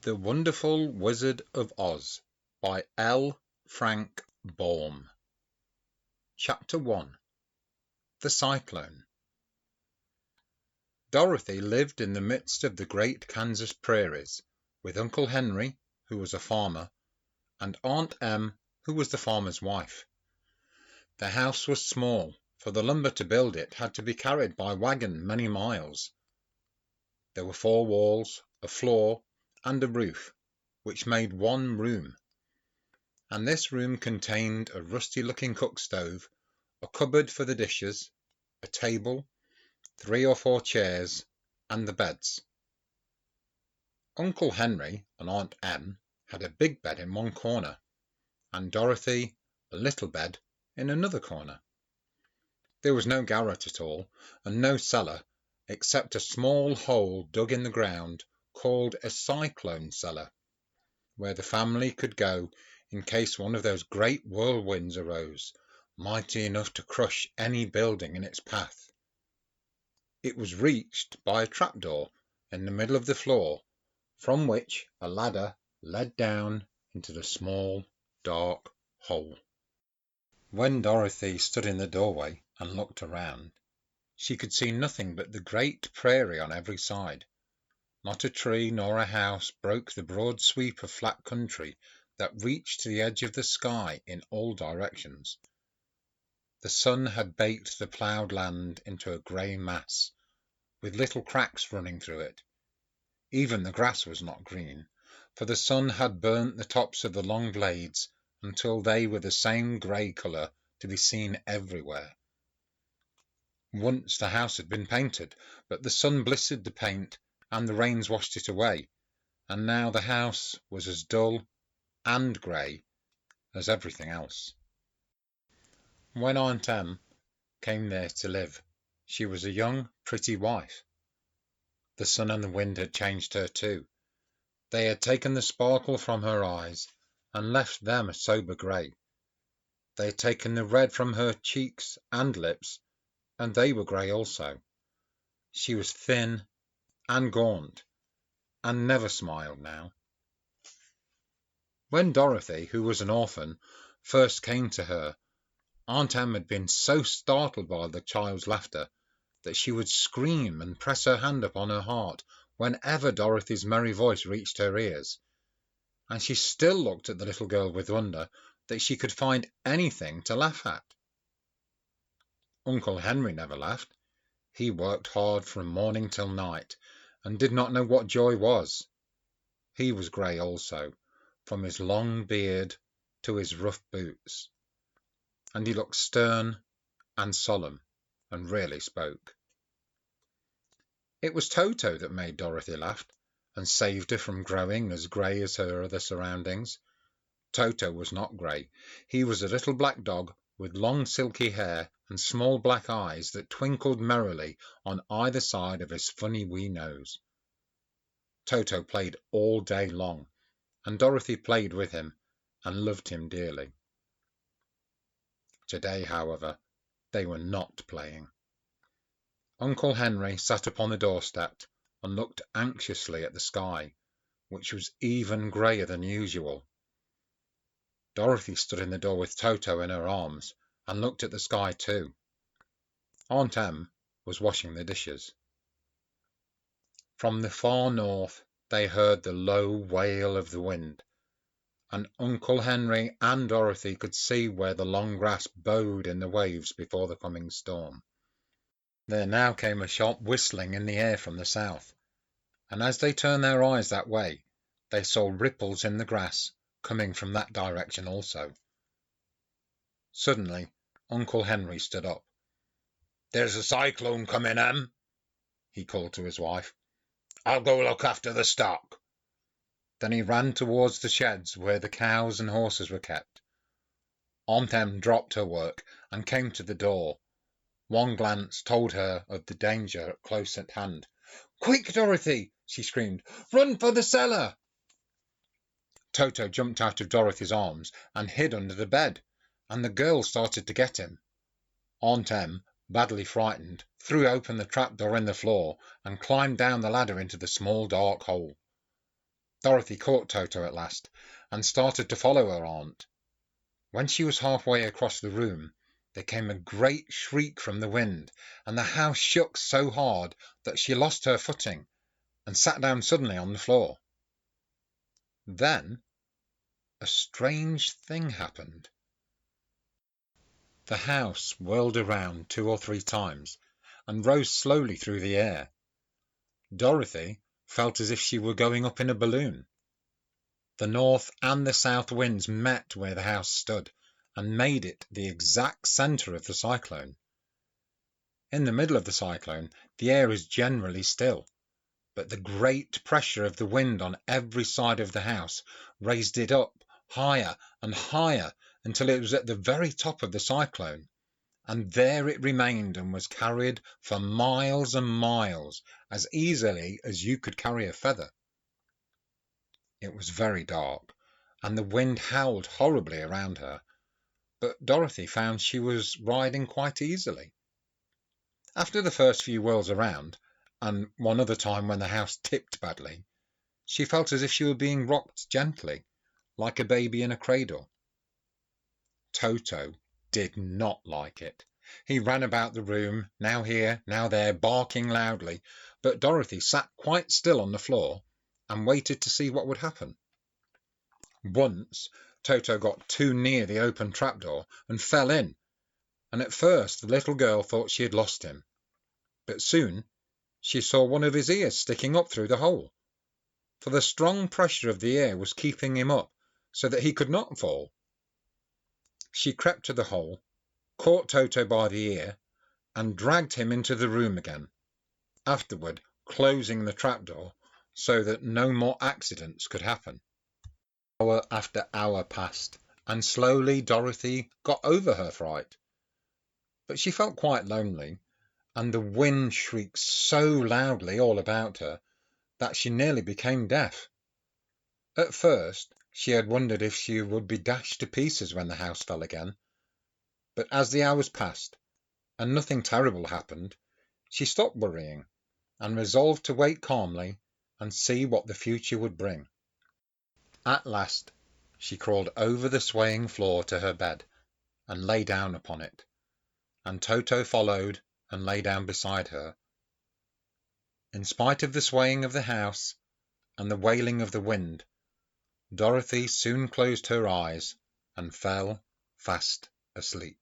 The Wonderful Wizard of Oz by L. Frank Baum. Chapter 1. The Cyclone. Dorothy lived in the midst of the great Kansas prairies with Uncle Henry, who was a farmer, and Aunt Em, who was the farmer's wife. The house was small, for the lumber to build it had to be carried by wagon many miles. There were 4 walls, a floor, and a roof, which made one room, and this room contained a rusty-looking cook stove, a cupboard for the dishes, a table, 3 or 4 chairs, and the beds. Uncle Henry and Aunt Em had a big bed in one corner, and Dorothy a little bed in another corner. There was no garret at all, and no cellar, except a small hole dug in the ground called a cyclone cellar, where the family could go in case one of those great whirlwinds arose, mighty enough to crush any building in its path. It was reached by a trapdoor in the middle of the floor, from which a ladder led down into the small, dark hole. When Dorothy stood in the doorway and looked around, she could see nothing but the great prairie on every side. Not a tree nor a house broke the broad sweep of flat country that reached to the edge of the sky in all directions. The sun had baked the ploughed land into a grey mass, with little cracks running through it. Even the grass was not green, for the sun had burnt the tops of the long blades until they were the same grey colour to be seen everywhere. Once the house had been painted, but the sun blistered the paint and the rains washed it away, and now the house was as dull and grey as everything else. When Aunt Em came there to live, she was a young, pretty wife. The sun and the wind had changed her too. They had taken the sparkle from her eyes and left them a sober grey. They had taken the red from her cheeks and lips, and they were grey also. She was thin and gaunt, and never smiled now. When Dorothy, who was an orphan, first came to her, Aunt Em had been so startled by the child's laughter that she would scream and press her hand upon her heart whenever Dorothy's merry voice reached her ears, and she still looked at the little girl with wonder that she could find anything to laugh at. Uncle Henry never laughed. He worked hard from morning till night, and did not know what joy was. He was grey also, from his long beard to his rough boots, and he looked stern and solemn, and rarely spoke. It was Toto that made Dorothy laugh, and saved her from growing as grey as her other surroundings. Toto was not grey. He was a little black dog with long silky hair and small black eyes that twinkled merrily on either side of his funny wee nose. Toto played all day long, and Dorothy played with him and loved him dearly. Today, however, they were not playing. Uncle Henry sat upon the doorstep and looked anxiously at the sky, which was even greyer than usual. Dorothy stood in the door with Toto in her arms and looked at the sky too. Aunt Em was washing the dishes. From the far north they heard the low wail of the wind, and Uncle Henry and Dorothy could see where the long grass bowed in the waves before the coming storm. There now came a sharp whistling in the air from the south, and as they turned their eyes that way, they saw ripples in the grass coming from that direction also. Suddenly, Uncle Henry stood up. "There's a cyclone coming, Em," he called to his wife. "I'll go look after the stock." Then he ran towards the sheds where the cows and horses were kept. Aunt Em dropped her work and came to the door. One glance told her of the danger close at hand. "Quick, Dorothy!" she screamed. "Run for the cellar!" Toto jumped out of Dorothy's arms and hid under the bed, and the girl started to get him. Aunt Em, badly frightened, threw open the trapdoor in the floor and climbed down the ladder into the small dark hole. Dorothy caught Toto at last and started to follow her aunt. When she was halfway across the room, there came a great shriek from the wind, and the house shook so hard that she lost her footing and sat down suddenly on the floor. Then a strange thing happened. The house whirled around 2 or 3 times and rose slowly through the air. Dorothy felt as if she were going up in a balloon. The north and the south winds met where the house stood and made it the exact centre of the cyclone. In the middle of the cyclone, the air is generally still, but the great pressure of the wind on every side of the house raised it up higher and higher until it was at the very top of the cyclone, and there it remained and was carried for miles and miles as easily as you could carry a feather. It was very dark, and the wind howled horribly around her, but Dorothy found she was riding quite easily. After the first few whirls around, and one other time when the house tipped badly, she felt as if she were being rocked gently, like a baby in a cradle. Toto did not like it. He ran about the room, now here, now there, barking loudly, but Dorothy sat quite still on the floor and waited to see what would happen. Once Toto got too near the open trapdoor and fell in, and at first the little girl thought she had lost him, but soon she saw one of his ears sticking up through the hole, for the strong pressure of the air was keeping him up so that he could not fall. She crept to the hole, caught Toto by the ear, and dragged him into the room again, afterward closing the trapdoor so that no more accidents could happen. Hour after hour passed, and slowly Dorothy got over her fright. But she felt quite lonely, and the wind shrieked so loudly all about her that she nearly became deaf. At first she had wondered if she would be dashed to pieces when the house fell again, but as the hours passed and nothing terrible happened, she stopped worrying and resolved to wait calmly and see what the future would bring. At last she crawled over the swaying floor to her bed and lay down upon it, and Toto followed and lay down beside her. In spite of the swaying of the house and the wailing of the wind, Dorothy soon closed her eyes and fell fast asleep.